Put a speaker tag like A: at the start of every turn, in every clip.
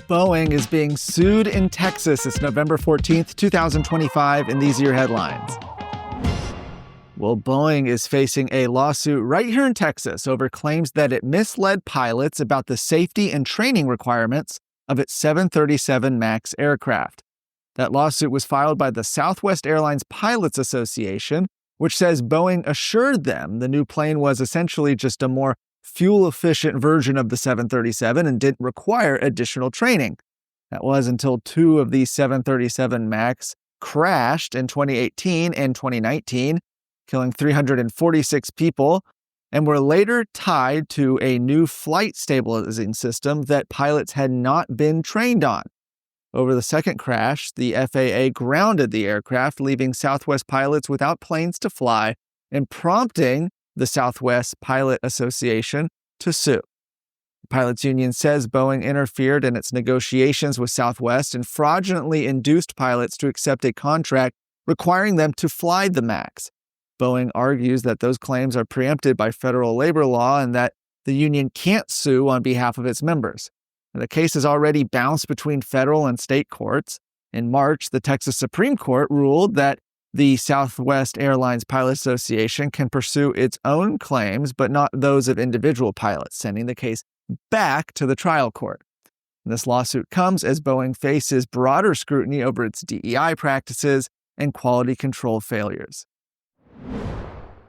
A: Boeing is being sued in Texas. It's November 14th, 2025, and these are your headlines. Well, Boeing is facing a lawsuit right here in Texas over claims that it misled pilots about the safety and training requirements of its 737 MAX aircraft. That lawsuit was filed by the Southwest Airlines Pilots Association, which says Boeing assured them the new plane was essentially just a more fuel-efficient version of the 737 and didn't require additional training. That was until two of these 737 MAX crashed in 2018 and 2019, killing 346 people, and were later tied to a new flight stabilizing system that pilots had not been trained on. Over the second crash, the FAA grounded the aircraft, leaving Southwest pilots without planes to fly and prompting the Southwest Pilot Association to sue. The pilots union says Boeing interfered in its negotiations with Southwest and fraudulently induced pilots to accept a contract requiring them to fly the MAX. Boeing argues that those claims are preempted by federal labor law and that the union can't sue on behalf of its members. The case has already bounced between federal and state courts. In March, the Texas Supreme Court ruled that the Southwest Airlines Pilot Association can pursue its own claims, but not those of individual pilots, sending the case back to the trial court. And this lawsuit comes as Boeing faces broader scrutiny over its DEI practices and quality control failures.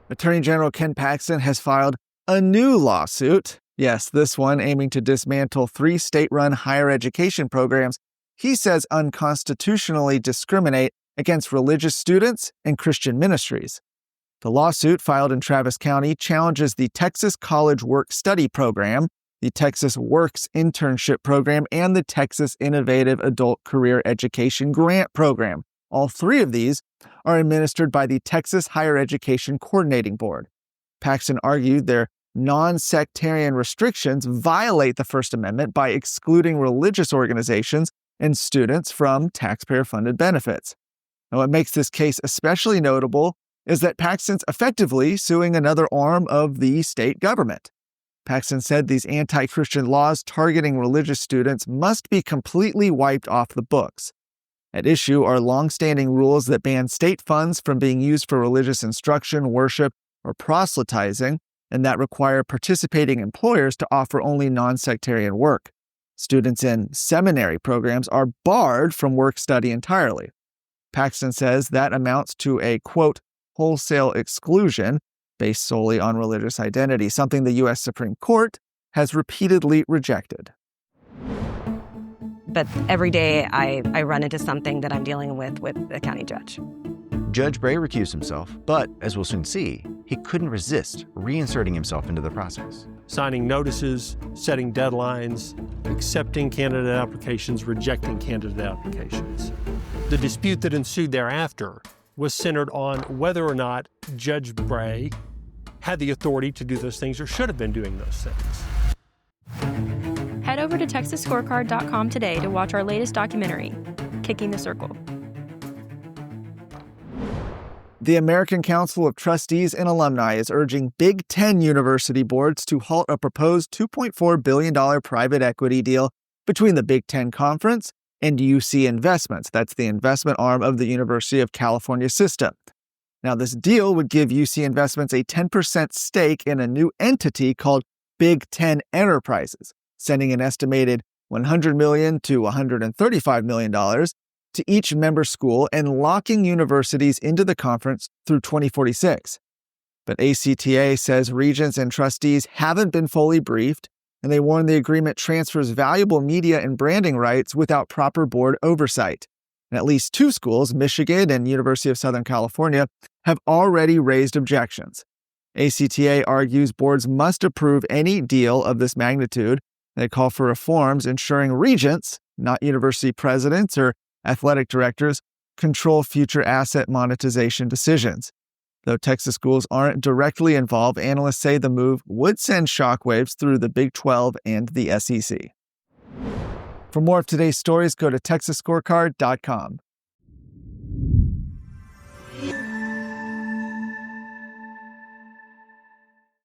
A: Attorney General Ken Paxton has filed a new lawsuit. Yes, this one aiming to dismantle 3 state-run higher education programs he says unconstitutionally discriminate against religious students and Christian ministries. The lawsuit, filed in Travis County, challenges the Texas College Work Study Program, the Texas Works Internship Program, and the Texas Innovative Adult Career Education Grant Program. All 3 of these are administered by the Texas Higher Education Coordinating Board. Paxton argued their non-sectarian restrictions violate the First Amendment by excluding religious organizations and students from taxpayer-funded benefits. Now, what makes this case especially notable is that Paxton's effectively suing another arm of the state government. Paxton said these anti-Christian laws targeting religious students must be completely wiped off the books. At issue are long-standing rules that ban state funds from being used for religious instruction, worship, or proselytizing, and that require participating employers to offer only non-sectarian work. Students in seminary programs are barred from work study entirely. Paxton says that amounts to a, quote, wholesale exclusion based solely on religious identity, something the U.S. Supreme Court has repeatedly rejected.
B: But every day I run into something that I'm dealing with the county judge.
C: Judge Bray recused himself, but as we'll soon see, he couldn't resist reinserting himself into the process.
D: Signing notices, setting deadlines, accepting candidate applications, rejecting candidate applications. The dispute that ensued thereafter was centered on whether or not Judge Bray had the authority to do those things or should have been doing those things.
E: Head over to TexasScorecard.com today to watch our latest documentary, Kicking the Circle.
A: The American Council of Trustees and Alumni is urging Big Ten university boards to halt a proposed $2.4 billion private equity deal between the Big Ten Conference and UC Investments. That's the investment arm of the University of California system. Now, this deal would give UC Investments a 10% stake in a new entity called Big Ten Enterprises, sending an estimated $100 million to $135 million to each member school and locking universities into the conference through 2046. But ACTA says regents and trustees haven't been fully briefed, and they warn the agreement transfers valuable media and branding rights without proper board oversight. And at least 2 schools, Michigan and University of Southern California, have already raised objections. ACTA argues boards must approve any deal of this magnitude. They call for reforms ensuring regents, not university presidents or athletic directors, control future asset monetization decisions. Though Texas schools aren't directly involved, analysts say the move would send shockwaves through the Big 12 and the SEC. For more of today's stories, go to TexasScorecard.com.